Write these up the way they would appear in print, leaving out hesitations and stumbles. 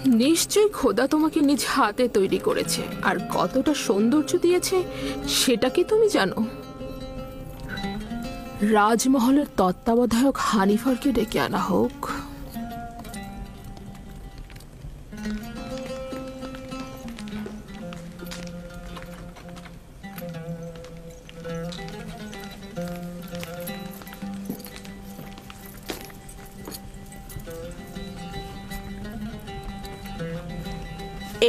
নিশ্চয়ই খোদা তোমাকে নিজ হাতে তৈরি করেছে, আর কতটা সৌন্দর্য দিয়েছে সেটা কি তুমি জানো? রাজমহলের তত্ত্বাবধায়ক হানিফারকে ডেকে আনা হোক।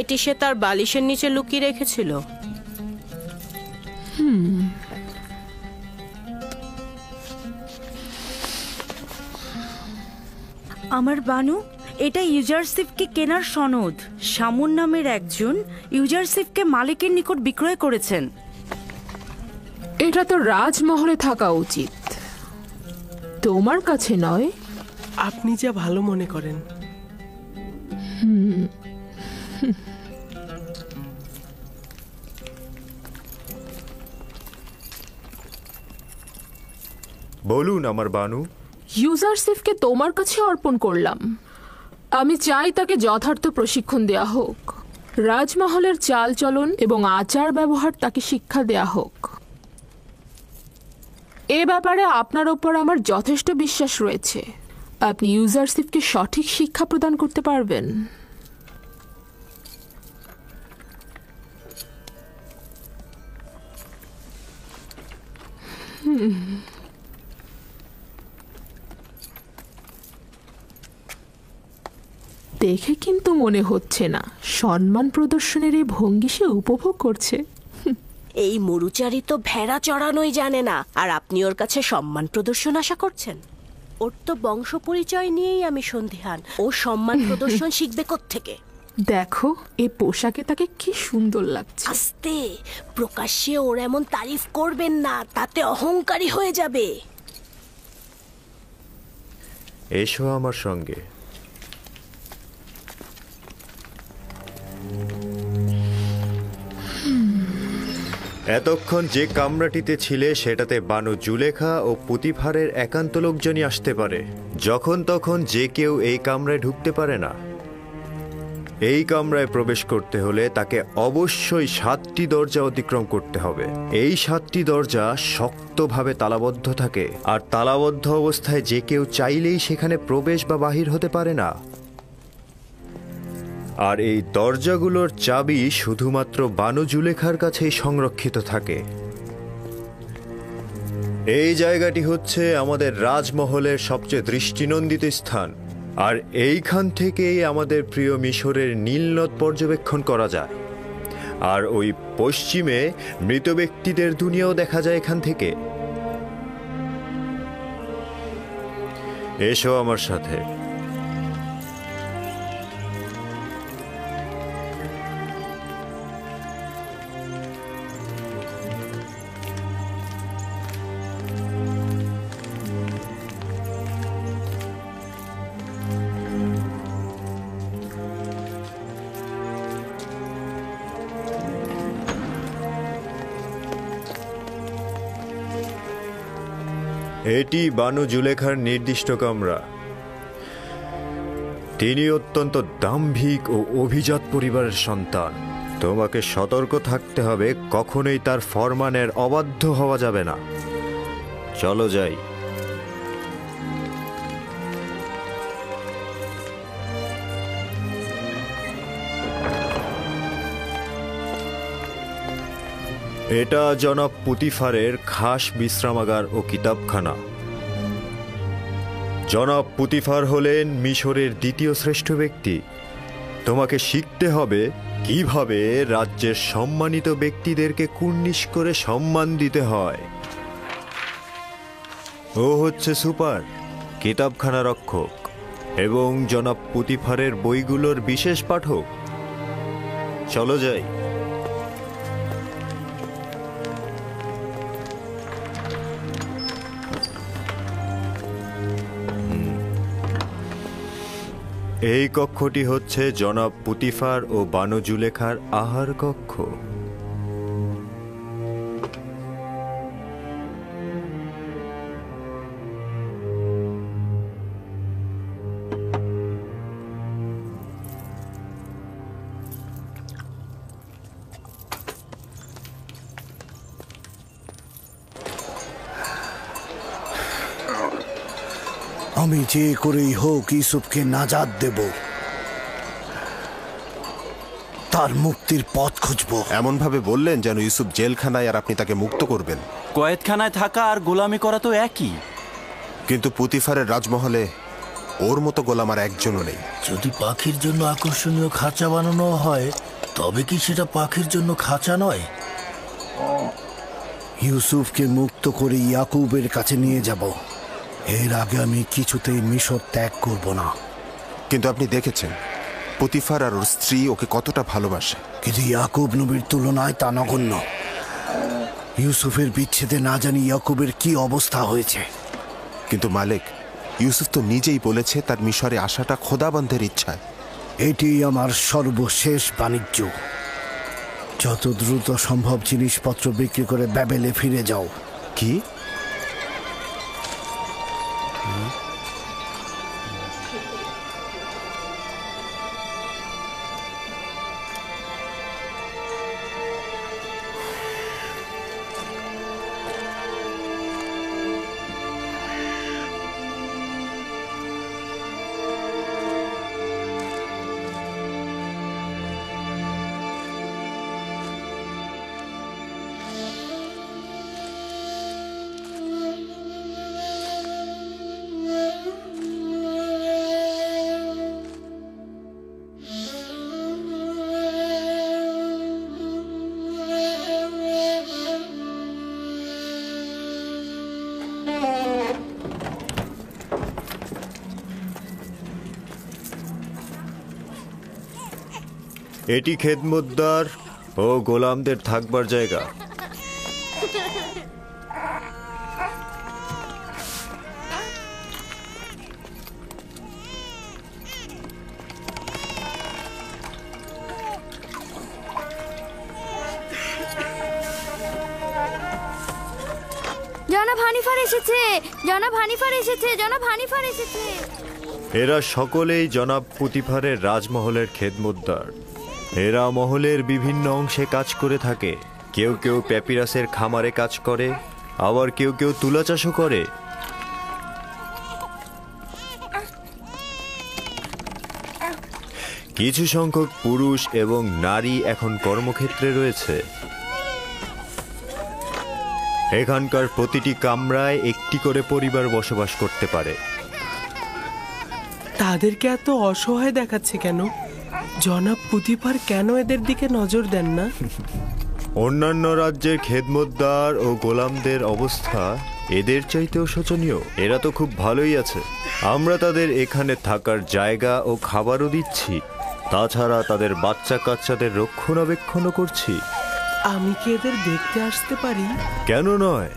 এটি সে তার বালিশের নিচে লুকিয়ে রেখেছিল। আমার বানু, এটা ইউজারশিপকে কেনার সনদ। শামুন নামের একজন ইউজারশিপকে মালিকের নিকট বিক্রয় করেছেন। এটা তো রাজমহলে থাকা উচিত, তোমার কাছে নয়। আপনি যা ভালো মনে করেন। বলুন আমার বানু। ইউজারশিপকে তোমার কাছে অর্পণ করলাম। আমি চাই তাকে যথার্থ প্রশিক্ষণ দেয়া হোক। রাজমহলের চালচলন এবং আচার ব্যবহার তাকে শিক্ষা দেয়া হোক। এ ব্যাপারে আপনার ওপর আমার যথেষ্ট বিশ্বাস রয়েছে। আপনি ইউজারশিপকে সঠিক শিক্ষা প্রদান করতে পারবেন। দেখে কিন্তু মনে হচ্ছে না সম্মান প্রদর্শনের এই ভঙ্গি সে উপভোগ করছে। এই মরুচারী তো ভেড়া চড়ানোই জানে না, আর আপনি ওর কাছে সম্মান প্রদর্শন আশা করছেন? ওর তো বংশ পরিচয় নিয়েই আমি সন্দিহান। ও সম্মান প্রদর্শন শিখবে কোত্থেকে? দেখো এই পোশাকে তাকে কি সুন্দর লাগছে। আস্তে, প্রকাশ্যে ওর এমন তারিফ করবেন না, তাতে অহংকারী হয়ে যাবে। এসো আমার সঙ্গে। এতক্ষণ যে কামরাটিতে ছিলে সেটাতে বানু জুলেখা ও পুতিফারের একান্ত লোকজনই আসতে পারে। যখন তখন যে কেউ এই কামরায় ঢুকতে পারে না। এই কামরায় প্রবেশ করতে হলে তাকে অবশ্যই 7টি দরজা অতিক্রম করতে হবে। এই 7টি দরজা শক্তভাবে তালাবদ্ধ থাকে, আর তালাবদ্ধ অবস্থায় যে কেউ চাইলেই সেখানে প্রবেশ বা বাহির হতে পারে না। আর এই দরজাগুলোর চাবি শুধুমাত্র বানু জুলেখার কাছেই সংরক্ষিত থাকে। এই জায়গাটি হচ্ছে আমাদের রাজমহলের সবচেয়ে দৃষ্টিনন্দিত স্থান, আর এইখান থেকেই আমাদের প্রিয় মিশরের নীলনদ পর্যবেক্ষণ করা যায়। আর ওই পশ্চিমে মৃত ব্যক্তিদের দুনিয়াও দেখা যায় এখান থেকে। এসো আমার সাথে। এটি বানু জুলেখার নির্দিষ্ট কামরা। তিনি অত্যন্ত দাম্ভিক ও অভিজাত পরিবারের সন্তান। তোমাকে সতর্ক থাকতে হবে, কখনোই তার ফরমানের অবাধ্য হওয়া যাবে না। চলো যাই। এটা জনাব পুতিফারের খাস বিশ্রামাগার ও কিতাবখানা। জনাব পুতিফার হলেন মিশরের দ্বিতীয় শ্রেষ্ঠ ব্যক্তি। তোমাকে শিখতে হবে কিভাবে রাজ্যের সম্মানিত ব্যক্তিদেরকে কুর্নিশ করে সম্মান দিতে হয়। ও হচ্ছে সুপার, কিতাবখানা রক্ষক এবং জনাব পুতিফারের বইগুলোর বিশেষ পাঠক। চলো যাই। এই কক্ষটি হচ্ছে জনাব পুতিফার ও বানু জুলেখার আহার কক্ষ। আমি যে করেই হোক ইউসুফকে নাজাত দেব, তার মুক্তির পথ খুঁজবো। এমন ভাবে বললেন যেন ইউসুফ জেলখানায় আর আপনি তাকে মুক্ত করবেন। কয়েদখানায় থাকা আর গোলামি করা তো একই। কিন্তু পুতিফারের রাজমহলে ওর মতো গোলাম আর একজনও নেই। যদি পাখির জন্য আকর্ষণীয় খাঁচা বানানো হয়, তবে কি সেটা পাখির জন্য খাঁচা নয়? ইউসুফকে মুক্ত করে ইয়াকুবের কাছে নিয়ে যাব। এর আগে আমি কিছুতেই মিশর ত্যাগ করব না। কিন্তু আপনি দেখেছেন পুতিফার আর ওর স্ত্রী ওকে কতটা ভালোবাসে। কিন্তু ইয়াকুব নবীর তুলনায় তা নগণ্য। ইউসুফের বিচ্ছেদে না জানি ইয়াকুবের কি অবস্থা হয়েছে। কিন্তু মালিক, ইউসুফ তো নিজেই বলেছে তার মিশরে আসাটা খোদাবন্ধের ইচ্ছায়। এটি আমার সর্বশেষ বাণিজ্য। যত দ্রুত সম্ভব জিনিসপত্র বিক্রি করে ব্যাবেলে ফিরে যাও। কি? এটি খেদমতদার ও গোলামদের থাকবার জায়গা। জনাব হানিফার এসেছে, জনাব হানিফার এসেছে, জনাব হানিফার এসেছে। এরা সকলেই জনাব পুতিফারের রাজমহলের খেদমতদার। এরা মহলের বিভিন্ন অংশে কাজ করে থাকে। কেউ কেউ প্যাপিরাসের খামারে কাজ করে, আবার কেউ কেউ তুলা চাষও করে। কিছু সংখ্যক পুরুষ এবং নারী এখন কর্মক্ষেত্রে রয়েছে। এখানকার প্রতিটি কামরায় একটি করে পরিবার বসবাস করতে পারে। তাদেরকে এত অসহায় দেখাচ্ছে কেন? জনাব পুতিফার কেন এদের দিকে নজর দেন না? অন্যান্য রাজ্যের খেদমতদার ও গোলামদের অবস্থা এদের চাইতেও শোচনীয়। এরা তো খুব ভালোই আছে। আমরা তাদের এখানে থাকার জায়গা ও খাবারও দিচ্ছি, তাছাড়া তাদের বাচ্চা কাচ্চাদের রক্ষণাবেক্ষণও করছি। আমি কি এদের দেখতে আসতে পারি? কেন নয়?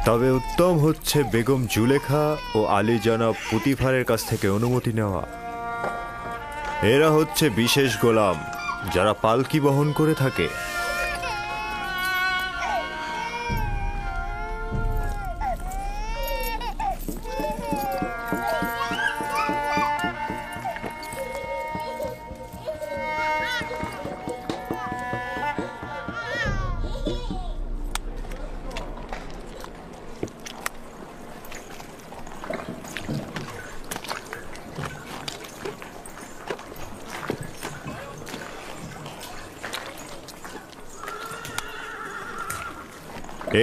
তবে উত্তম হচ্ছে বেগম জুলেখা ও আলী জনাব পুতিফারের কাছ থেকে অনুমতি নেওয়া। এরা হচ্ছে বিশেষ গোলাম যারা পালকি বহন করে থাকে।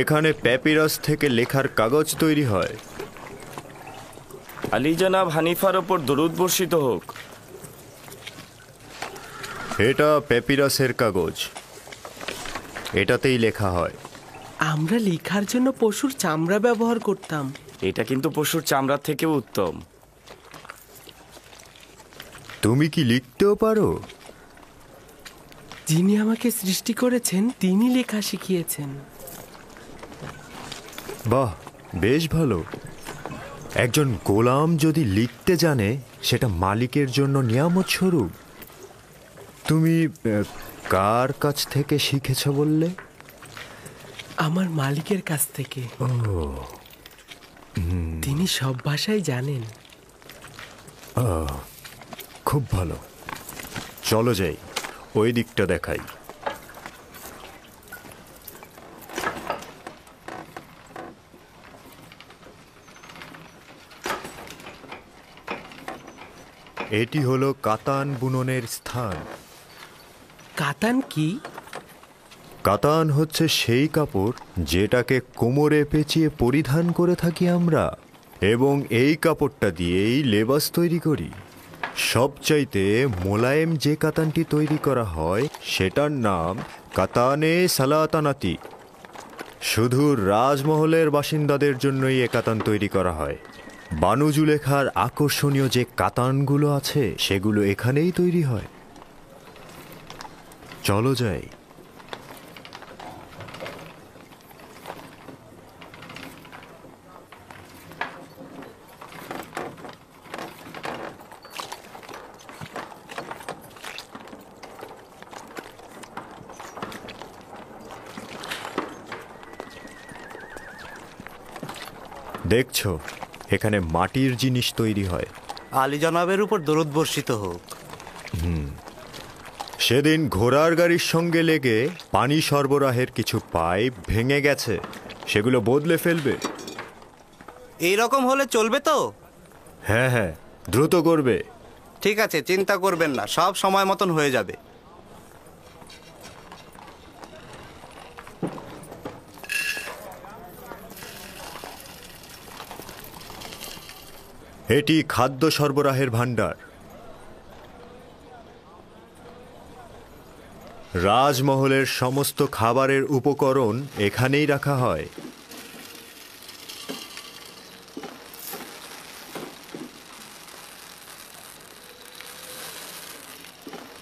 এখানে প্যাপিরাস থেকে লেখার কাগজ তৈরি হয়। আলী জনাব হানিফার ওপর দরুদ বর্ষিত হোক। এটা প্যাপিরাসের কাগজ, এটাতেই লেখা হয়। আমরা লেখার জন্য পশুর চামড়া ব্যবহার করতাম। এটা কিন্তু পশুর চামড়ার থেকেও উত্তম। তুমি কি লিখতেও পারো? যিনি আমাকে সৃষ্টি করেছেন তিনি লেখা শিখিয়েছেন। বাহ, বেশ ভালো। একজন গোলাম যদি লিখতে জানে সেটা মালিকের জন্য নিয়ামত স্বরূপ। তুমি কার কাছ থেকে শিখেছ বললে? আমার মালিকের কাছ থেকে। তিনি সব ভাষাই জানেন। খুব ভালো, চলো যাই, ওই দিকটা দেখাই। এটি হলো কাতান বুননের স্থান। কাতান কি? কাতান হচ্ছে সেই কাপড় যেটাকে কোমরে পেঁচিয়ে পরিধান করে থাকি আমরা, এবং এই কাপড়টা দিয়েই লেবাস তৈরি করি। সবচাইতে মোলায়েম যে কাতানটি তৈরি করা হয় সেটার নাম কাতানে সালাতানাতি। শুধু রাজমহলের বাসিন্দাদের জন্যই এ কাতান তৈরি করা হয়। বানু জুলেখার আকর্ষণীয় যে কাতানগুলো আছে সেগুলো এখানেই তৈরি হয়। চলো যাই। দেখছো, এখানে মাটির জিনিস তৈরি হয়। আলী জনাবের উপর দরুদ বর্ষিত হোক। সেদিন ঘোড়ার গাড়ির সঙ্গে লেগে পানি সরবরাহের কিছু পাইপ ভেঙে গেছে, সেগুলো বদলে ফেলবে। এই রকম হলে চলবে তো? হ্যাঁ হ্যাঁ, দ্রুত করবে। ঠিক আছে, চিন্তা করবেন না, সব সময় মতন হয়ে যাবে। এটি খাদ্য সরবরাহের ভাণ্ডার। রাজমহলের সমস্ত খাবারের উপকরণ এখানেই রাখা হয়।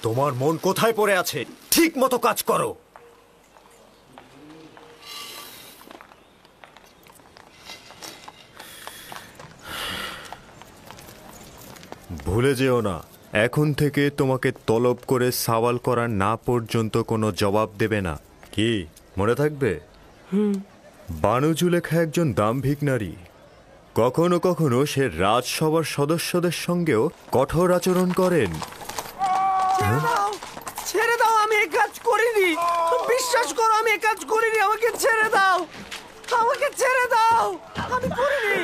তোমার মন কোথায় পড়ে আছে? ঠিক মতো কাজ করো। ভুলে যেও না, এখন থেকে তোমাকে তলব করে সওয়াল করা না পর্যন্ত কোনো জবাব দেবে না। কি মনে থাকবে? বানু জুলেখা একজন দাম্ভিক নারী। কখনো কখনো সে রাজসভার সদস্যদের সঙ্গেও কঠোর আচরণ করেন। ছেড়ে দাও, আমি এই কাজ করিনি। বিশ্বাস করো, আমি এই কাজ করিনি। আমাকে ছেড়ে দাও, আমাকে ছেড়ে দাও, আমি করিনি।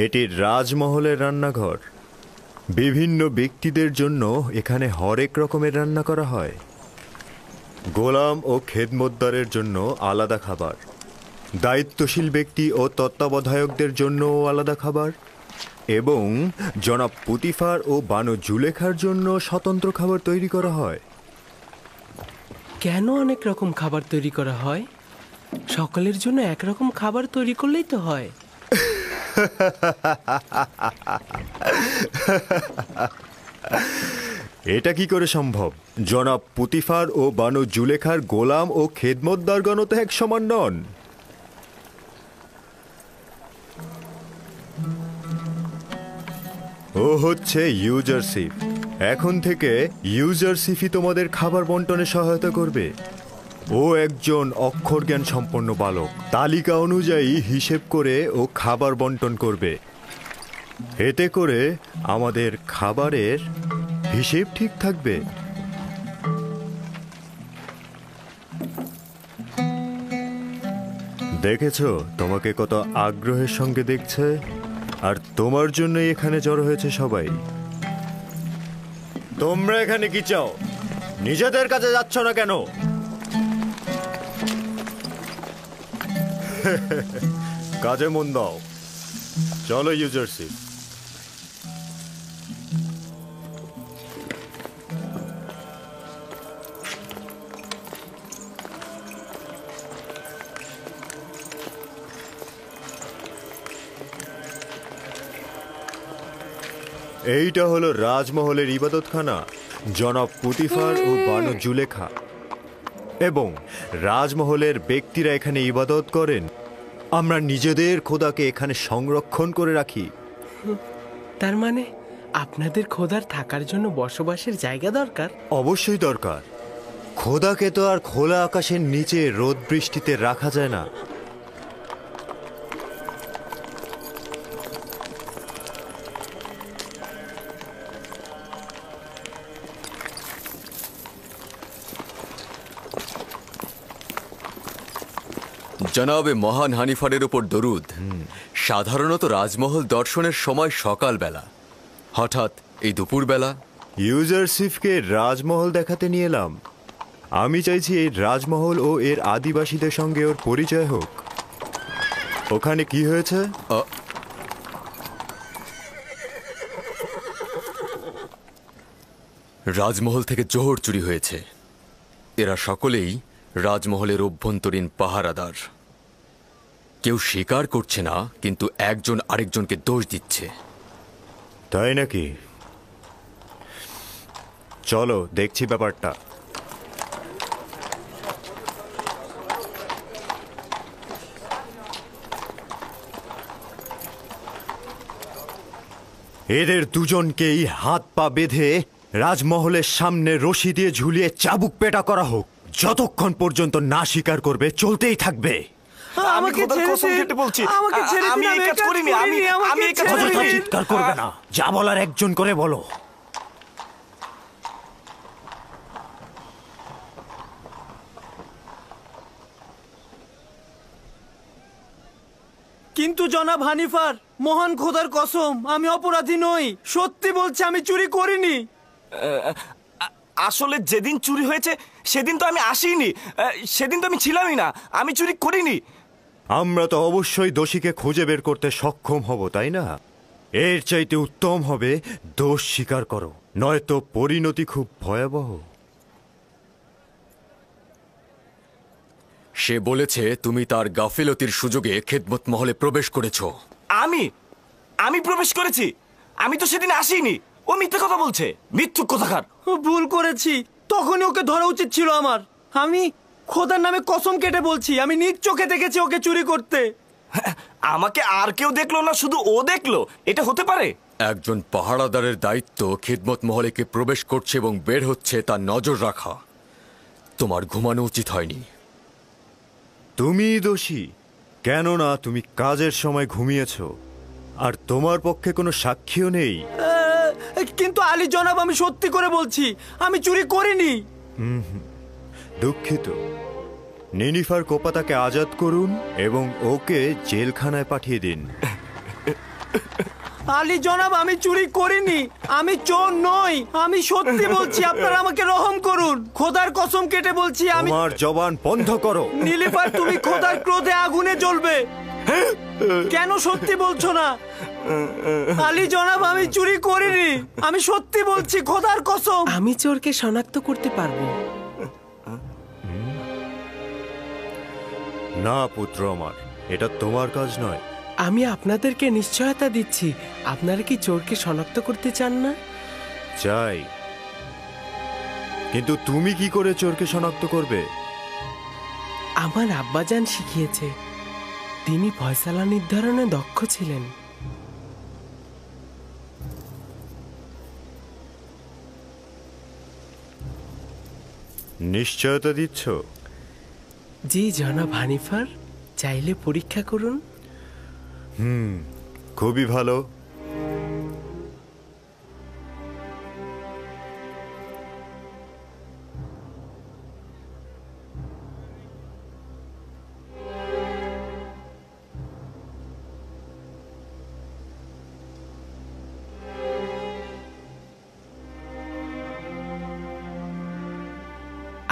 এটি রাজমহলের রান্নাঘর। বিভিন্ন ব্যক্তিদের জন্য এখানে হরেক রকমের রান্না করা হয়। গোলাম ও খেদমতদারের জন্য আলাদা খাবার, দায়িত্বশীল ব্যক্তি ও তত্ত্বাবধায়কদের জন্যও আলাদা খাবার, এবং জনাব পুতিফার ও বানু জুলেখার জন্য স্বতন্ত্র খাবার তৈরি করা হয়। কেন অনেক রকম খাবার তৈরি করা হয়? সকলের জন্য একরকম খাবার তৈরি করলেই তো হয়। এটা কি করে সম্ভব? জনাব পুতিফার ও বানু জুলেখার গোলাম ও খেদমতদারগণ তো এক সমান নন। ও হচ্ছে ইউজারশিপ। এখন থেকে ইউজারশিপই তোমাদের খাবার বন্টনে সহায়তা করবে। ও একজন অক্ষর জ্ঞান সম্পন্ন বালক, তালিকা অনুযায়ী হিসেব করে ও খাবার বন্টন করবে। এতে করে আমাদের খাবারের হিসেব ঠিক থাকবে। দেখেছো তোমাকে কত আগ্রহের সঙ্গে দেখছে, আর তোমার জন্যই এখানে জড়ো হয়েছে সবাই। তোমরা এখানে কি চাও? নিজেদের কাছে যাচ্ছ না কেন? কাজে মন দাও। চলো ইউজারশিপ। এইটা হলো রাজমহলের ইবাদতখানা। জনাব পুতিফার ও বানু জুলেখা এবং রাজমহলের ব্যক্তিরা এখানে ইবাদত করেন। আমরা নিজেদের খোদাকে এখানে সংরক্ষণ করে রাখি। তার মানে আপনাদের খোদার থাকার জন্য বসবাসের জায়গা দরকার? অবশ্যই দরকার। খোদাকে তো আর খোলা আকাশের নিচে রোদ বৃষ্টিতে রাখা যায় না। জনাবে মহান হানিফারের উপর দরুদ। সাধারণত রাজমহল দর্শনের সময় সকালবেলা, হঠাৎ এই দুপুরবেলা। ইউজারশিপকে রাজমহল দেখাতে নিয়ে এলাম। আমি চাইছি এই রাজমহল ও এর আদিবাসীদের সঙ্গে ওর পরিচয় হোক। ওখানে কি হয়েছে? রাজমহল থেকে জোহর চুরি হয়েছে। এরা সকলেই রাজমহলের অভ্যন্তরীণ পাহারাদার। কেউ স্বীকার করছে না, কিন্তু একজন আরেকজনকে দোষ দিচ্ছে। তাই নাকি? চলো দেখছি ব্যাপারটা। এদের দুজনকেই হাত পা বেঁধে রাজমহলের সামনে রশি দিয়ে ঝুলিয়ে চাবুক পেটা করা হোক। যতক্ষণ পর্যন্ত না স্বীকার করবে চলতেই থাকবে। চিৎকার করবে না, যা বলার একজন করে বলো। কিন্তু জনাব হানিফার, মহান খোদার কসম, আমি অপরাধী নই। সত্যি বলছি, আমি চুরি করিনি। আসলে যেদিন চুরি হয়েছে সেদিন তো আমি আসিনি, সেদিন তো আমি ছিলামই না। আমি চুরি করিনি। আমরা তো অবশ্যই দোষীকে খুঁজে বের করতে সক্ষম হব, তাই না? এর চাইতে উত্তম হবে দোষ স্বীকার করো, নয়তো পরিণতি খুব ভয়াবহ। সে বলেছে তুমি তার গাফিলতির সুযোগে খেদমত মহলে প্রবেশ করেছো। আমি প্রবেশ করেছি? আমি তো সেদিন আসিনি। ও মিথ্যে কথা বলছে, মিথ্যুক কথাকার। ভুল করেছি, তখনই ওকে ধরা উচিত ছিল আমার। আমি খোদার নামে কসম কেটে বলছি, আমি নিজ চোখে দেখেছি ওকে চুরি করতে। আমাকে আর কেউ দেখলো না, শুধু ও দেখলো? এটা হতে পারে? একজন পাহারাদারের দায়িত্ব খেদমত মহলে কে প্রবেশ করছে এবং বের হচ্ছে তার নজর রাখা। তোমার ঘুমানো উচিত হয়নি। তুমি দোষী, কেননা তুমি কাজের সময় ঘুমিয়েছ, আর তোমার পক্ষে কোনো সাক্ষীও নেই। কিন্তু আলী জনাব, আমি সত্যি করে বলছি, আমি চুরি করিনি। দুঃখিত। নিনিফার কোপাতাকে আজাদ করুন এবং ওকে জেলখানায় পাঠিয়ে দিন। আলী জনাব, আমি চুরি করিনি, আমি চোর নই, আমি সত্যি বলছি। আপনারা আমাকে রহম করুন, খোদার কসম কেটে বলছি। আমি তোমার জবান বন্ধ করো। নীলিফার, তুমি খোদার ক্রোধে আগুনে জ্বলবে। কেন সত্যি বলছো না? আলী জনাব, আমি চুরি করিনি, আমি সত্যি বলছি, খোদার কসম। আমি চোরকে শনাক্ত করতে পারবো। না পুত্র আমার, এটা তোমার কাজ নয়। আমি আপনাদেরকে নিশ্চয়তা দিচ্ছি। আপনারা কি চোরকে শনাক্ত করতে চান না? চাই, কিন্তু তুমি কি করে চোরকে শনাক্ত করবে? আমার আব্বাজান শিখিয়েছে, তিনি ফয়সালা নির্ধারণে দক্ষ ছিলেন। নিশ্চয়তা দিচ্ছ? জি জনাব হানিফার, চাইলে পরীক্ষা করুন। খুবই ভালো।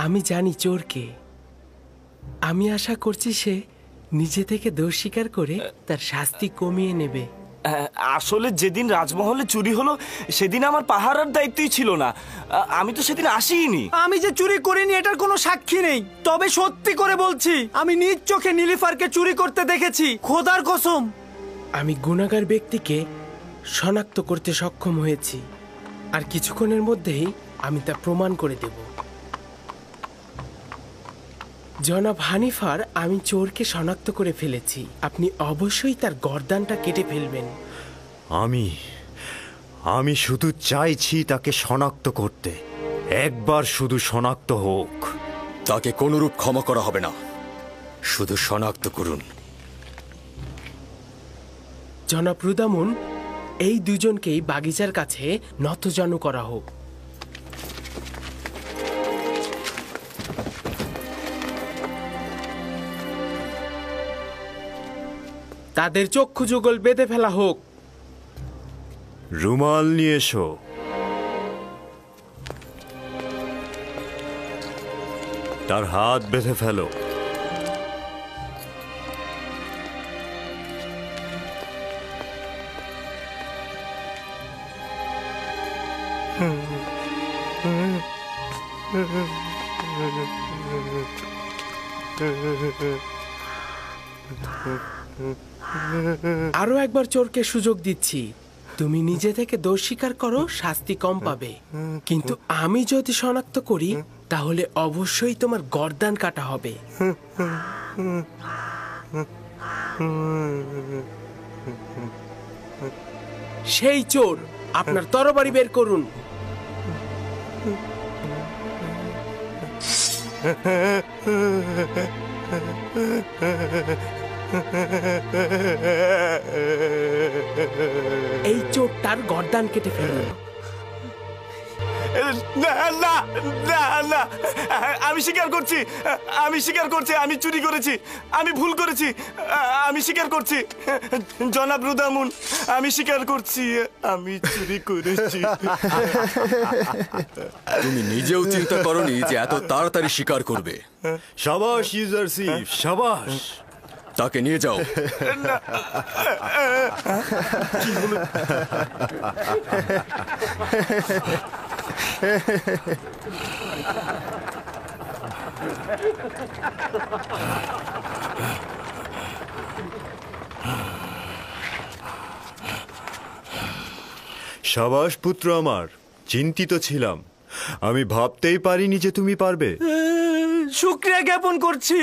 আমি জানি চোরকে। আমি আশা করছি সে নিজে থেকে দোষ স্বীকার করে তার শাস্তি কমিয়ে নেবে। আসলে যেদিন রাজমহলে চুরি হলো সেদিন আমার পাহারার দায়িত্বই ছিল না। আমি তো সেদিন আসিনি। আমি যে চুরি করিনি এটার কোনো সাক্ষী নেই, তবে সত্যি করে বলছি, আমি নিজ চোখে নীলিফারকে চুরি করতে দেখেছি, খোদার কসম। আমি গুনাহগার ব্যক্তিকে শনাক্ত করতে সক্ষম হয়েছি, আর কিছুক্ষণের মধ্যেই আমি তা প্রমাণ করে দেব। জনাব হানিফার, আমি চোরকে শনাক্ত করে ফেলেছি। আপনি অবশ্যই তার গর্দানটা কেটে ফেলবেন। আমি শুধু চাইছি তাকে শনাক্ত করতে। একবার শুধু শনাক্ত হোক। তাকে কোনরূপ ক্ষমা করা হবে না, শুধু শনাক্ত করুন। জনাব রুদামুন, এই দুজনকেই বাগিচার কাছে নতজানু করা হোক। তাদের চক্ষু যুগল বেঁধে ফেলা হোক। রুমাল নিয়ে এসো। তার হাত বেঁধে ফেলো। আরো একবার চোরকে সুযোগ দিচ্ছি, তুমি নিজে থেকে দোষ স্বীকার করো, শাস্তি কম পাবে। কিন্তু আমি যদি শনাক্ত করি তাহলে অবশ্যই তোমার গর্দান কাটা হবে। সেই চোর, আপনার তরবারি বের করুন। এই চোরটার গর্দান কেটে ফেলুন। না না না না, আমি স্বীকার করছি, আমি স্বীকার করছি, আমি চুরি করেছি, আমি ভুল করেছি, আমি স্বীকার করছি জনাব রুদামুন, আমি স্বীকার করছি আমি চুরি করেছি। তুমি নিজেও চিন্তা করনি যে এত তাড়াতাড়ি স্বীকার করবে। শাবাশ ইউজারশিপ, শাবাশ। তাকে নিয়ে যাও। শাবাশ পুত্র আমার, চিন্তিত ছিলাম। আমি ভাবতেই পারিনি যে তুমি পারবে। শুকরিয়া জ্ঞাপন করছি,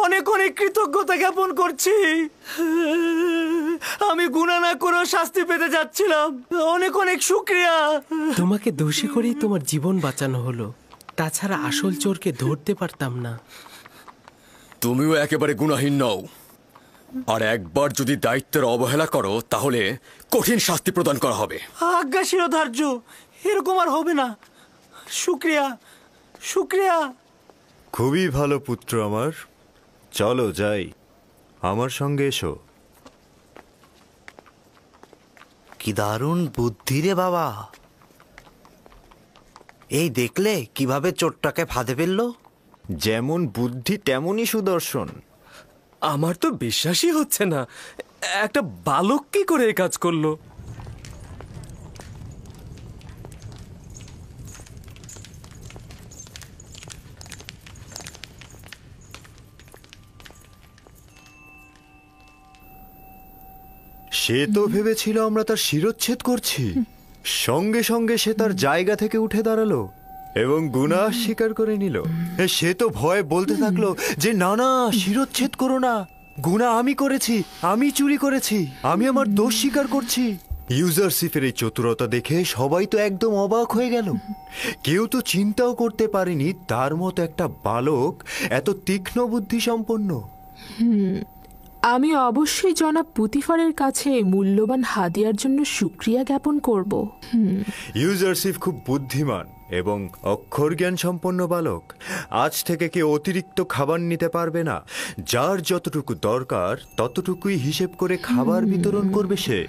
অনেক অনেক কৃতজ্ঞতা জ্ঞাপন করছি। আমি গুনাহ না করেও শাস্তি পেতে যাচ্ছিলাম। অনেক অনেক শুকরিয়া। তোমাকে দোষী করেই তোমার জীবন বাঁচানো হলো, তাছাড়া আসল চোরকে ধরতে পারতাম না। তুমিও একেবারে গুনাহীন নও, আর একবার যদি দায়িত্বের অবহেলা করো তাহলে কঠিন শাস্তি প্রদান করা হবে। আজ্ঞা শিরোধার্য, এরকম আর হবে না। শুকরিয়া, শুকরিয়া। খুবই ভালো পুত্র আমার, চলো যাই, আমার সঙ্গে এসো। কি দারুণ বুদ্ধি রে বাবা! এই দেখলে কিভাবে চোরটাকে ফাঁদে ফেললো? যেমন বুদ্ধি তেমনই সুদর্শন। আমার তো বিশ্বাসই হচ্ছে না, একটা বালক কি করে এই কাজ করলো। সে তো ভেবেছিল আমরা তার শিরচ্ছেদ করছি, সঙ্গে সঙ্গে সে তার জায়গা থেকে উঠে দাঁড়ালো এবং গুনাহ স্বীকার করে নিল। সে তো ভয়ে বলতে থাকলো যে না না, শিরচ্ছেদ করো না, গুনাহ আমি করেছি, আমি চুরি করেছি, আমি আমার দোষ স্বীকার করছি। ইউজারশিপের এই চতুরতা দেখে সবাই তো একদম অবাক হয়ে গেল। কেউ তো চিন্তাও করতে পারেনি তার মতো একটা বালক এত তীক্ষ্ণ বুদ্ধি সম্পন্ন। আমি অবশ্যই জনাব পুতিফারের কাছে মূল্যবান হাদিয়ার জন্য শুকরিয়া জ্ঞাপন করব। ইউজারশিপ খুব বুদ্ধিমান এবং অক্ষর জ্ঞান সম্পন্ন বালক। আজ থেকে কেউ অতিরিক্ত খাবার নিতে পারবে না, যার যতটুকু দরকার ততটুকুই হিসেব করে খাবার বিতরণ করবে সে।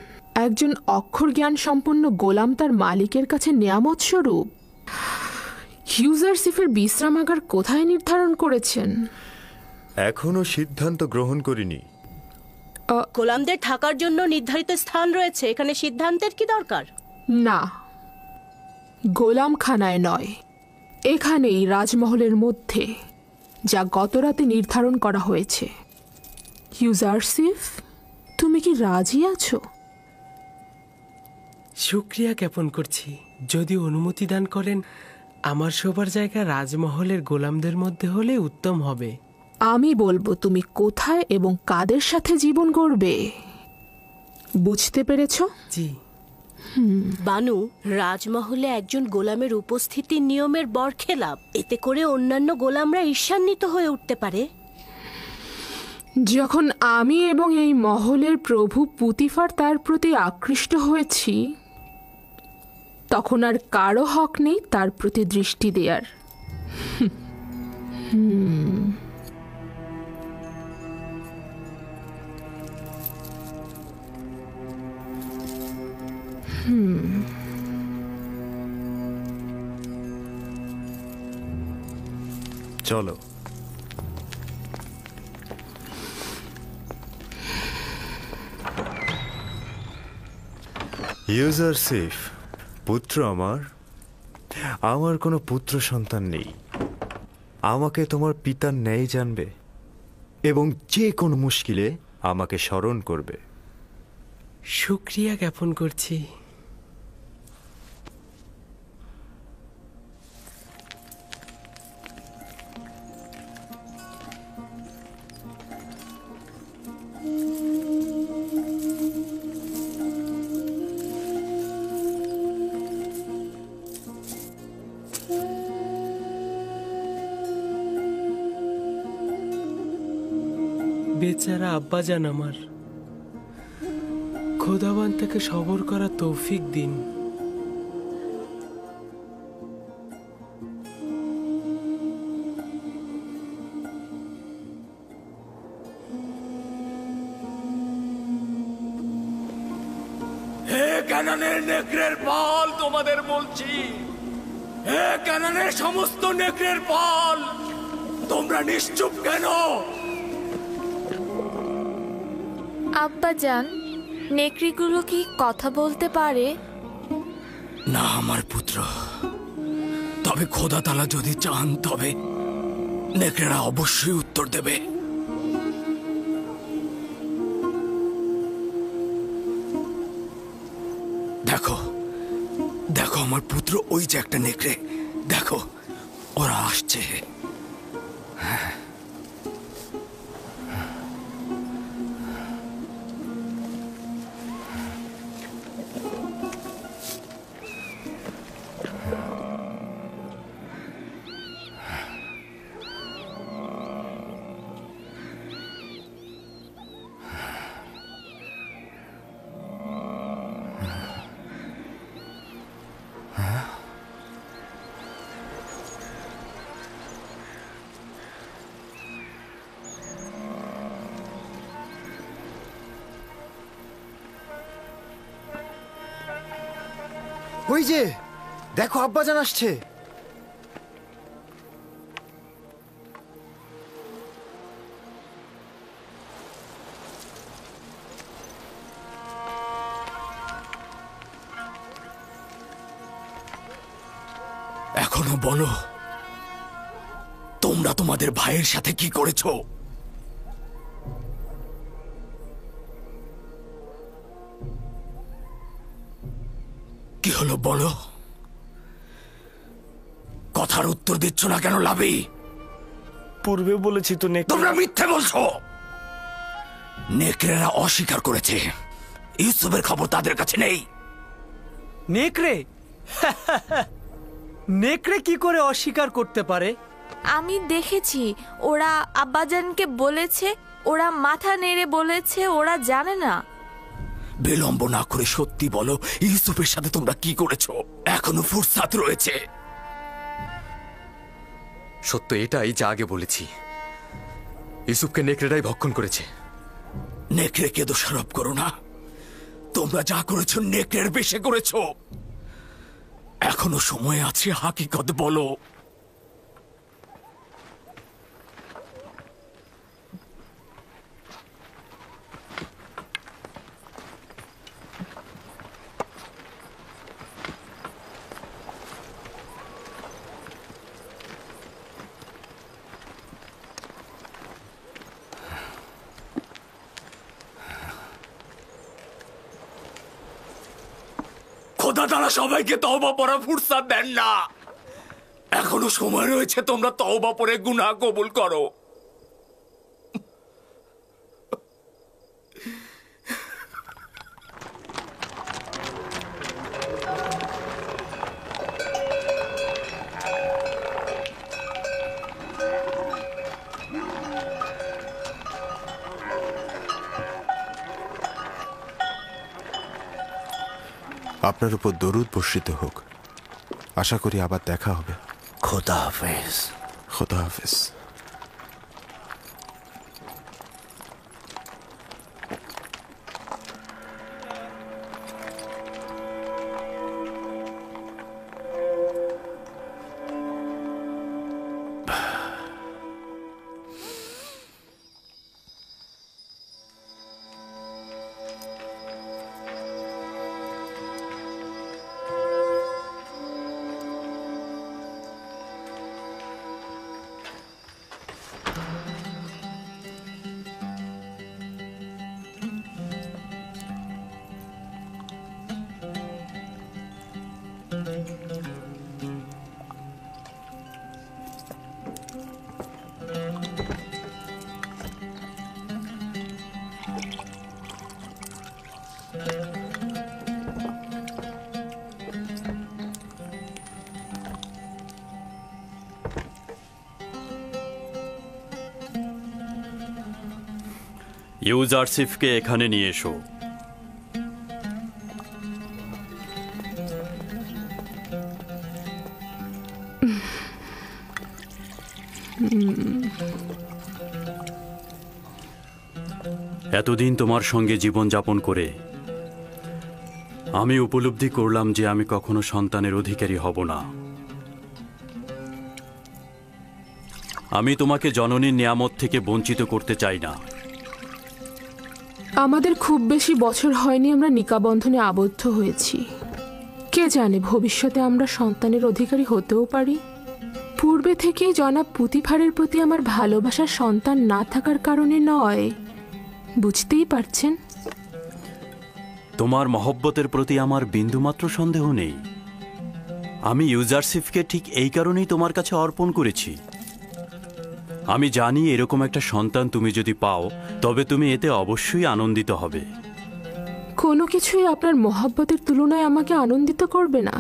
একজন অক্ষর জ্ঞান সম্পন্ন গোলাম তার মালিকের কাছে নিয়ামত স্বরূপ। ইউজারশিপের বিশ্রামাগার কোথায় নির্ধারণ করেছেন? এখনো সিদ্ধান্ত গ্রহণ করিনি। গোলামদের থাকার জন্য নির্ধারিত স্থান রয়েছে, এখানে সিদ্ধান্তের কি দরকার? না, গোলামখানায় নয়, এখানেই রাজমহলের মধ্যে, যা গতরাতে নির্ধারণ করা হয়েছে। ইউজারশিপ, তুমি কি রাজি আছো? শুকরিয়া জ্ঞাপন করছি। যদি অনুমতি দান করেন, আমার শোবার জায়গা রাজমহলের গোলামদের মধ্যে হলে উত্তম হবে। আমি বলবো তুমি কোথায় এবং কাদের সাথে জীবন গড়বে। বুঝতে পেরেছ? জি। বানু, রাজমহলে একজন গোলামের উপস্থিতি নিয়মের বরখেলাপ। এতে করে অন্যান্য গোলামরা ঈর্ষান্বিত হয়ে উঠতে পারে। যখন আমি এবং এই মহলের প্রভু পুতিফার তার প্রতি আকৃষ্ট হয়েছি, তখন আর কারো হক নেই তার প্রতি দৃষ্টি দেয়ার। চলো। ইউজারশিপ, পুত্র আমার কোনো পুত্র সন্তান নেই। আমাকে তোমার পিতার ন্যায় জানবে এবং যে কোনো মুশকিলে আমাকে স্মরণ করবে। শুক্রিয়া জ্ঞাপন করছি। বেচারা আব্বাজান আমার, খোদাবান তাকে সবর করা তৌফিক দিন। হে কানানের নেকড়ের পাল, তোমাদের বলছি, হে কানানের সমস্ত নেকড়ের পাল, তোমরা নিশ্চুপ কেন? আব্বাজান, নেকড়িগুলো কি কথা বলতে পারে? না আমার পুত্র, তবে খোদা তাআলা যদি চান তবে নেকড়েরা অবশ্যই উত্তর দেবে। দেখো দেখো আমার পুত্র, ওই যে একটা নেকড়ে, দেখো ওরা আসছে। ওই যে দেখো, আব্বাজান আসছে। এখনো বলো, তোমরা তোমাদের ভাইয়ের সাথে কি করেছো? কি হলো বলো? কথার উত্তর দিচ্ছ না কেন লাভি? পূর্বে বলেছি তো তোমরা মিথ্যে বলছো। নেকড়েরা অস্বীকার করেছে, ইউসুফের খবর তাদের কাছে নেই। নেকড়ে? নেকড়ে কি করে অস্বীকার করতে পারে? আমি দেখেছি, ওরা আব্বাজানকে বলেছে, ওরা মাথা নেড়ে বলেছে ওরা জানে না। বিলম্ব না করে সত্যি বলো, ইউসুফের সাথে তোমরা কি করেছো? এখনো ফুরসাত রয়েছে। সত্য এটাই যা আগে বলেছি, ইউসুফকে নেকড়েরাই ভক্ষণ করেছে। নেকড়েকে দোষারোপ করো না, তোমরা যা করেছো নেকড়ের বেশে করেছো। এখনো সময় আছে, হাকিকত বলো। খোদা তাআলা সবাইকে তওবা পড়ার ফুরসাত দেন না। এখনো সময় রয়েছে, তোমরা তওবা পড়ে গুনাহ কবুল করো। আপনার উপর দরুদ বর্ষিত হোক। আশা করি আবার দেখা হবে। খোদা হাফেজ। খোদা হাফেজ। ইউজারসিফকে এখানে নিয়ে এসো। এতদিন তোমার সঙ্গে জীবনযাপন করে আমি উপলব্ধি করলাম যে আমি কখনো সন্তানের অধিকারী হব না। আমি তোমাকে জননীর নিয়ামত থেকে বঞ্চিত করতে চাই না। আমাদের খুব বেশি বছর হয়নি আমরা নিকাবন্ধনে আবদ্ধ হয়েছি। কে জানে ভবিষ্যতে আমরা সন্তানের অধিকারী হতেও পারি। পূর্বে থেকেই জনাব পুতিফারের প্রতি আমার ভালোবাসার সন্তান না থাকার কারণে নয়, বুঝতেই পারছেন। তোমার মহব্বতের প্রতি আমার বিন্দুমাত্র সন্দেহ নেই। আমি ইউজারসিফকে ঠিক এই কারণেই তোমার কাছে অর্পণ করেছি। আমি জানি এরকম একটা সন্তান তুমি যদি পাও তবে তুমি এতে অবশ্যই আনন্দিত হবে। কোনো কিছুই আপনার মহব্বতের তুলনায় আমাকে আনন্দিত করবে না।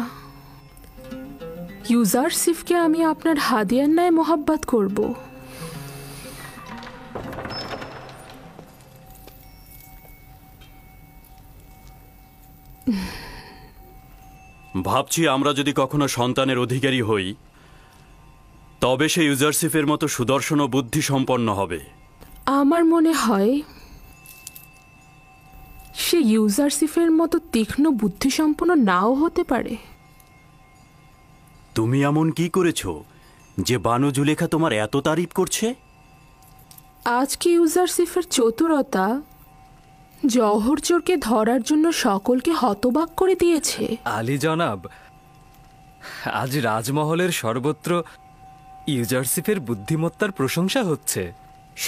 ইউজারসিফকে আমি আপনার হাদিয়ার ন্যায় মহব্বত করব। ভাবছি আমরা যদি কখনো সন্তানের অধিকারী হই তবে সে ইউজারসিফের মতো সুদর্শন ও বুদ্ধি সম্পন্ন হবে। আমার মনে হয় সে ইউজারসিফের মতো তীক্ষ্ণ বুদ্ধিসম্পন্ন নাও হতে পারে। তুমি এমন কি করেছো যে বানু জুলেখা তোমার এত তারিফ করছে? আজকে ইউজারসিফের চতুরতা জওহরচোরকে ধরার জন্য সকলকে হতবাক করে দিয়েছে। আলী জনাব, আজ রাজমহলের সর্বত্র ইউজারসিফের বুদ্ধিমত্তার প্রশংসা হচ্ছে।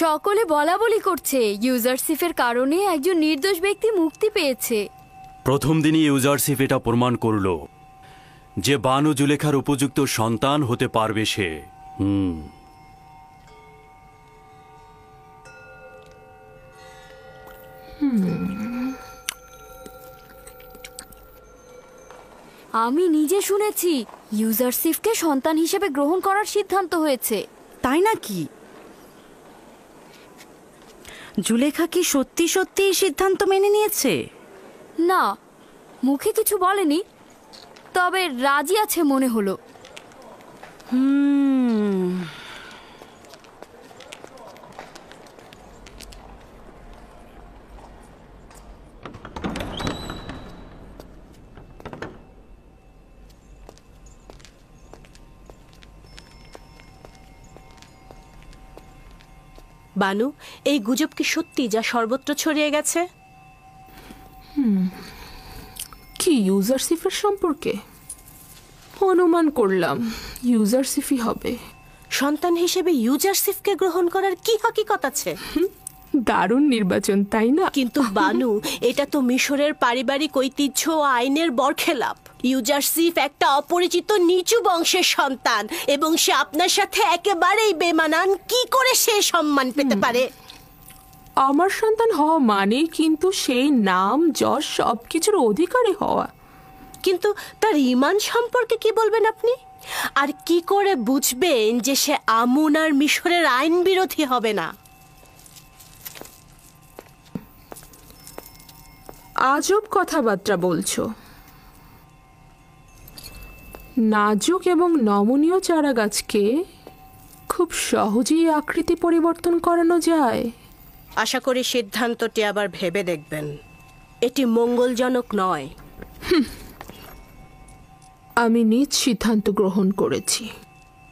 সকলে বলা বলি করছে ইউজারসিফের কারণে একজন নির্দোষ ব্যক্তি মুক্তি পেয়েছে। প্রথম দিনই ইউজারসিফ এটা প্রমাণ করল যে বানু জুলেখার উপযুক্ত সন্তান হতে পারবে সে। আমি নিজে শুনেছি ইউজারসিফকে সন্তান হিসেবে গ্রহণ করার সিদ্ধান্ত হয়েছে। তাই নাকি? জুলেখা কি সত্যি সত্যি এই সিদ্ধান্ত মেনে নিয়েছে? না, মুখে কিছু বলেনি, তবে রাজি আছে মনে হলো। বানু, এই গুজব কি সত্যি যা সর্বত্র ছড়িয়ে গেছে? কি ইউজারসিফের সম্পর্কে? অনুমান করলাম ইউজারসিফই হবে। সন্তান হিসেবে ইউজারসিফকে গ্রহণ করার কি হাকিকত আছে? দারুণ নির্বাচন, তাই না? কিন্তু বানু, এটা তো মিশরের পারিবারিক ঐতিহ্য ও আইনের বরখেলাপ। ইউজারসিফ একটা অপরিচিত নিচু বংশের সন্তান এবং সে আপনার সাথে একেবারেই বেমানান। কি করে সে সম্মান পেতে পারে? আমার সন্তান হওয়া মানে কিন্তু সেই নাম যশ সবকিছুর অধিকারী হওয়া। কিন্তু তার ঈমান সম্পর্কে কি বলবেন আপনি? আর কি করে বুঝবেন যে সে আমুন আর মিশরের আইন বিরোধী হবে না? আজব কথাবার্তা বলছো। নাজুক এবং নমনীয় চারা গাছকে খুব সহজেই আকৃতি পরিবর্তন করানো যায়। আশা করি সিদ্ধান্তটি আবার ভেবে দেখবেন। এটি মঙ্গলজনক নয়। আমি নিজ সিদ্ধান্ত গ্রহণ করেছি।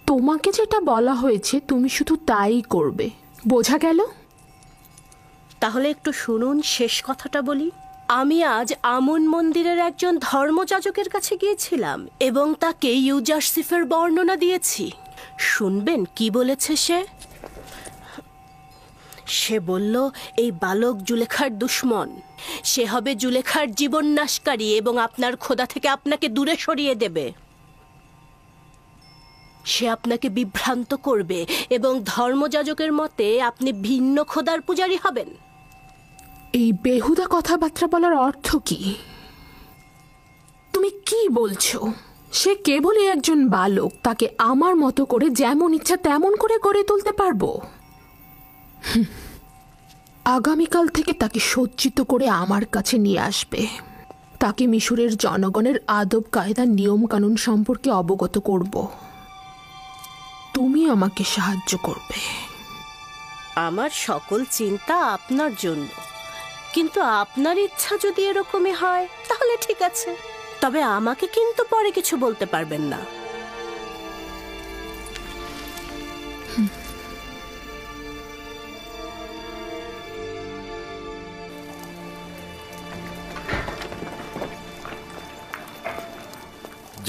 তোমাকে যেটা বলা হয়েছে তুমি শুধু তাই করবে, বোঝা গেল? তাহলে একটু শুনুন, শেষ কথাটা বলি। আমি আজ আমুন মন্দিরের একজন ধর্মযাজকের কাছে গিয়েছিলাম এবং তাকে ইউজারসিফের বর্ণনা দিয়েছি। শুনবেন কি বলেছে সে? সে বলল এই বালক জুলেখার দুশ্মন। সে হবে জুলেখার জীবন নাশকারী এবং আপনার খোদা থেকে আপনাকে দূরে সরিয়ে দেবে। সে আপনাকে বিভ্রান্ত করবে এবং ধর্মযাজকের মতে আপনি ভিন্ন খোদার পূজারী হবেন। এই বেহুদা কথাবার্তা বলার অর্থ কি? তুমি কি বলছো? সে কেবলই একজন বালক, তাকে আমার মতো করে যেমন ইচ্ছা তেমন করে গড়ে তুলতে পারবো। আগামীকাল থেকে তাকে সজ্জিত করে আমার কাছে নিয়ে আসবে। তাকে মিশরের জনগণের আদব কায়দা নিয়ম কানুন সম্পর্কে অবগত করব। তুমি আমাকে সাহায্য করবে। আমার সকল চিন্তা আপনার জন্য, কিন্তু আপনার ইচ্ছা যদি এরকমই হয় তাহলে ঠিক আছে। তবে আমাকে কিন্তু পরে কিছু বলতে পারবেন না।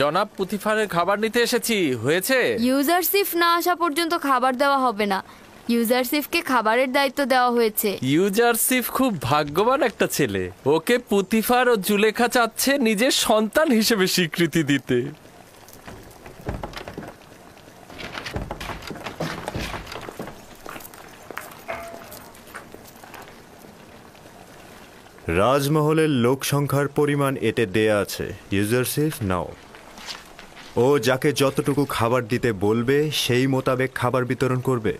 জনাব পুতিফারের খাবার নিতে এসেছি। হয়েছে? ইউজারসিফ না আসা পর্যন্ত খাবার দেওয়া হবে না। ইউজারসিফকে খাবারের দায়িত্ব দেওয়া হয়েছে। ইউজারসিফ খুব ভাগ্যবান একটা ছেলে। ওকে পুতিফার ও জুলেখা চাচ্ছে নিজের সন্তান হিসেবে স্বীকৃতি দিতে। রাজমহলের লোক সংখ্যার পরিমাণ এতে দেয়া আছে। ইউজারসিফ নাও। ও যাকে যতটুকু খাবার দিতে বলবে সেই মোতাবেক খাবার বিতরণ করবে।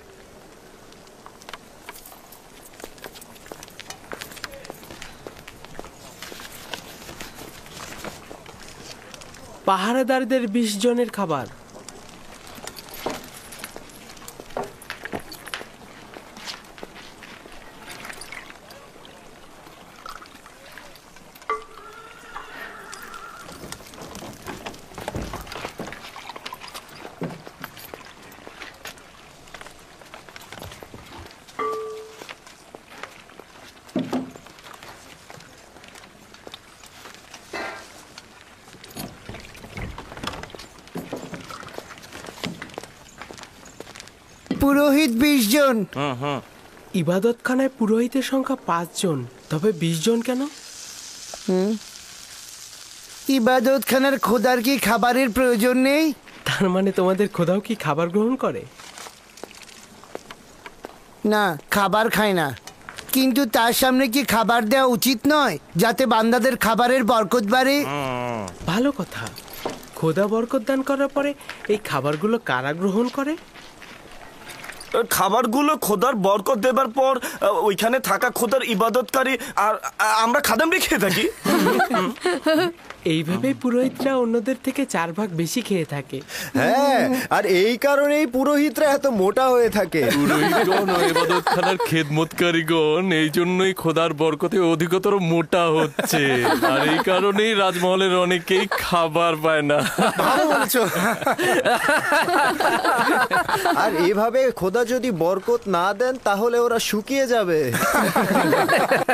পাহারাদারদের 20 জনের খাবার। পুরোহিত 20 জন। ইবাদতখানায় পুরোহিতের সংখ্যা 5 জন, তবে 20 জন কেন? ইবাদতখানার খোদার কি খাবারের প্রয়োজন নেই? তার মানে তোমাদের খোদাও কি খাবার গ্রহণ করে? না, খাবার খায় না, কিন্তু তার সামনে কি খাবার দেওয়া উচিত নয়, যাতে বান্দাদের খাবারের বরকত বাড়ে? ভালো কথা। খোদা বরকত দান করার পরে এই খাবারগুলো কারা গ্রহণ করে? খাবারগুলো খোদার বরকত দেবার পর ওইখানে থাকা খোদার ইবাদতকারী আর আমরা খাদেমরা খেয়ে থাকি। এইভাবেই পুরোহিতরা অন্যদের থেকে 4 ভাগ বেশি খেয়ে থাকে। হ্যাঁ, আর এই কারণেই পুরোহিতরা এত মোটা হয়ে থাকে। পুরোহিতগণ ও ইবাদতখানার খেদমতকারীগণ এই জন্যই খোদার বরকতে অধিকতর মোটা হচ্ছে। আর এই কারণেই রাজমহলের অনেকেই খাবার পায় না। ভালো বলছো। আর এভাবে খোদা যদি বরকত না দেন তাহলে ওরা শুকিয়ে যাবে।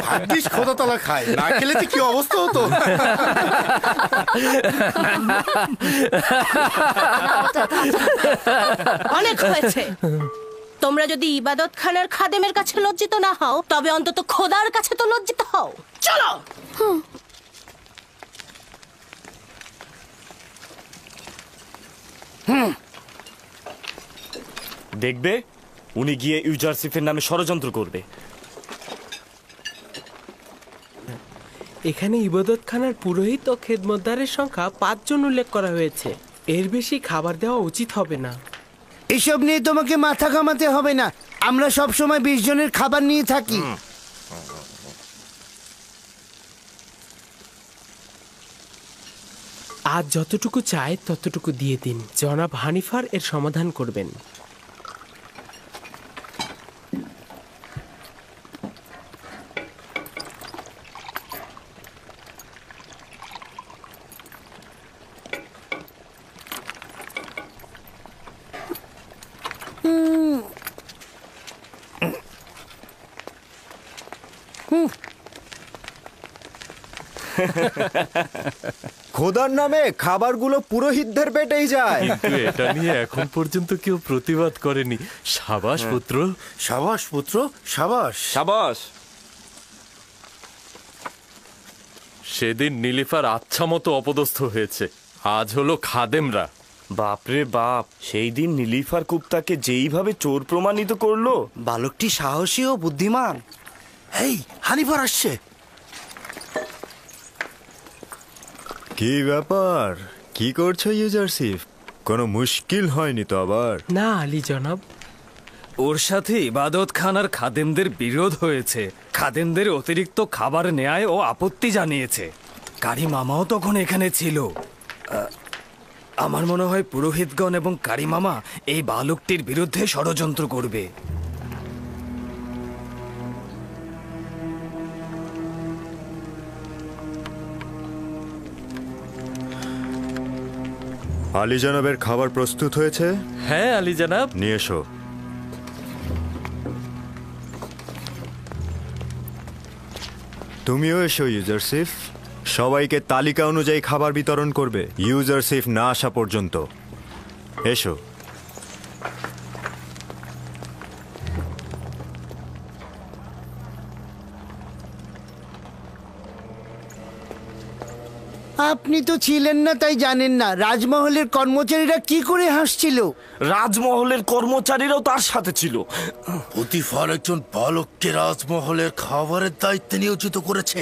ভাগ্যিস খোদা তলা খায়, না খেলে কি অবস্থা হতো। অনেক হয়েছে। তোমরা যদি ইবাদতখানার খাদেমের কাছে লজ্জিত না হও, তবে অন্তত খোদার কাছে তো লজ্জিত হও। চলো। দেখবে, উনি গিয়ে ইউজারসিফের নামে ষড়যন্ত্র করবে। এখানে ইবাদতখানার পুরোহিত ও খেদমতদারের সংখ্যা 5 জন উল্লেখ করা হয়েছে। এর বেশি খাবার দেওয়া উচিত হবে না। এসব নিয়ে তোমাকে মাথা ঘামাতে হবে না। আমরা সব সময় 20 জনের খাবার নিয়ে থাকি। আজ যতটুকু চাই ততটুকু দিয়ে দিন। জনাব হানিফার এর সমাধান করবেন। খোদার নামে খাবারগুলো পুরোহিতদের পেটেই যায়। কিন্তু এটা নিয়ে এখন পর্যন্ত কেউ প্রতিবাদ করেনি। সাবাস পুত্র, সাবাস পুত্র, সাবাস সাবাস। সেদিন নীলিফার আচ্ছা মতো অপদস্থ হয়েছে, আজ হলো খাদেমরা। বাপরে বাপ, সেই দিন নীলিফার কুপ্তাকে যেইভাবে চোর প্রমাণিত করলো। বালকটি সাহসী ও বুদ্ধিমান। এই হানিফার আসছে। কি ব্যাপার, কি করছো ইউজারসিফ? কোনো মুশকিল হয়নি তো আবার? না আলী জনাব, ওর সাথে ইবাদত খান আর খাদেমদের বিরোধ হয়েছে। খাদেমদের অতিরিক্ত খাবার নেয় ও আপত্তি জানিয়েছে। কারি মামাও তখন এখানে ছিল। আমার মনে হয় পুরোহিতগণ এবং কারি মামা এই বালকটির বিরুদ্ধে ষড়যন্ত্র করবে। আলী জনাবের খাবার প্রস্তুত হয়েছে? হ্যাঁ আলী জনাব। নিয়ে এসো। তুমিও এসো ইউজারসিফ। সবাইকে তালিকা অনুযায়ী খাবার বিতরণ করবে ইউজারসিফ না আসা পর্যন্ত। এসো। আপনি তো ছিলেন না, তাই জানেন না রাজমহলের কর্মচারীরা কি করে হাসছিল। রাজমহলের কর্মচারীরাও তার সাথে ছিল। পুতিফার একজন বালককে রাজমহলের খাবারের দায়িত্বে নিয়োজিত করেছে।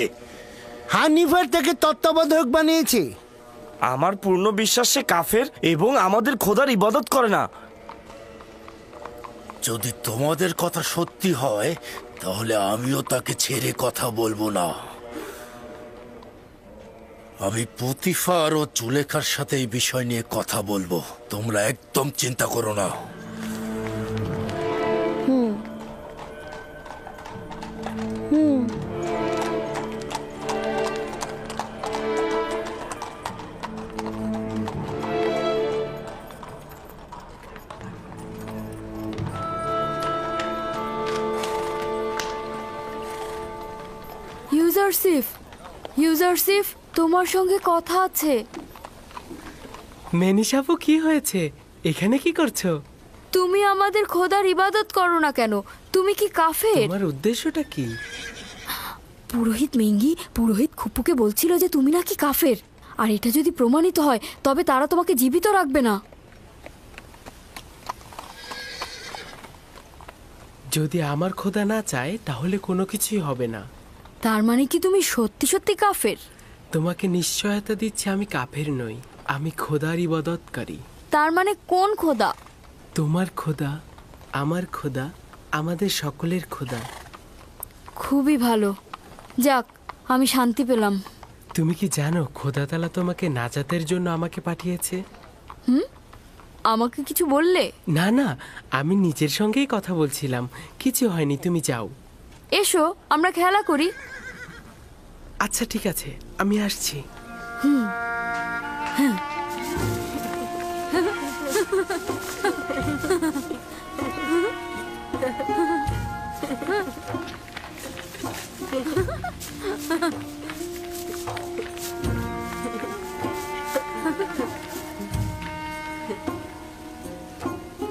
হানিফার তাকে তত্ত্বাবধায়ক বানিয়েছে। আমার পূর্ণ বিশ্বাস সে কাফের এবং আমাদের খোদার ইবাদত করে না। যদি তোমাদের কথা সত্যি হয় তাহলে আমিও তাকে ছেড়ে কথা বলবো না। আমি পুতিফার ও জুলেখার সাথে এই বিষয় নিয়ে কথা বলবো, তোমরা একদম চিন্তা করো না। ইউজারসিফ, ইউজারসিফ, তোমার সঙ্গে কথা আছে। মেনিসাপু, কি হয়েছে? এখানে কি করছো? তুমি আমাদের খোদার ইবাদত করো না কেন? তুমি কি কাফের? তোমার উদ্দেশ্যটা কি? পুরোহিত মেঙ্গি পুরোহিত খুপুকে বলছিল যে তুমি নাকি কাফের, আর এটা যদি প্রমাণিত হয় তবে তারা তোমাকে জীবিত রাখবে না। যদি আমার খোদা না চায় তাহলে কোনো কিছুই হবে না। তার মানে কি তুমি সত্যি সত্যি কাফের? তোমাকে নিশ্চয়তা দিচ্ছি আমি কাফের নই, আমি খোদার ইবাদতকারী। তার মানে কোন খোদা? তোমার খোদা, আমার খোদা, আমাদের সকলের খোদা। খুবই ভালো, যাক আমি শান্তি পেলাম। তুমি কি জানো খোদা তাআলা তোমাকে নাজাতের জন্য আমাকে পাঠিয়েছে? আমাকে কিছু বললে? না না, আমি নিজের সঙ্গেই কথা বলছিলাম। কিছু হয়নি, তুমি যাও। এসো আমরা খেলা করি। আচ্ছা ঠিক আছে, আমি আসছি। হ্যাঁ।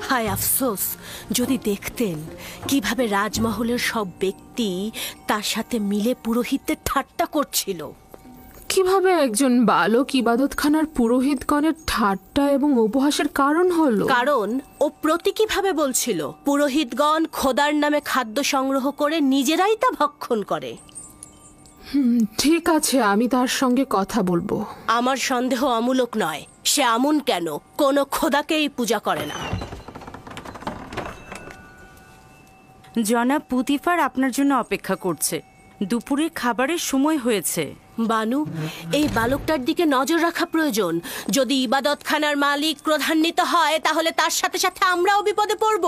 হায় আফসোস, যদি দেখতেন কিভাবে রাজমহলের সব ব্যক্তি তার সাথে মিলে পুরোহিতদের ঠাট্টা করছিল। কিভাবে একজন বালক ইবাদতখানার পুরোহিতগণের ঠাট্টা এবং উপহাসের কারণ হলো? কারণ ও প্রতীকীভাবে বলছিল পুরোহিতগণ খোদার নামে খাদ্য সংগ্রহ করে নিজেরাই তা ভক্ষণ করে। ঠিক আছে, আমি তার সঙ্গে কথা বলবো। আমার সন্দেহ অমূলক নয়। সে আমুন কেন কোনো খোদাকেই পূজা করে না। জনাব পুতিফার আপনার জন্য অপেক্ষা করছে। দুপুরের খাবারের সময় হয়েছে। বানু, এই বালকটার দিকে নজর রাখা প্রয়োজন। যদি ইবাদতখানার মালিক ক্রোধান্বিত হয় তাহলে তার সাথে সাথে আমরাও বিপদে পড়ব।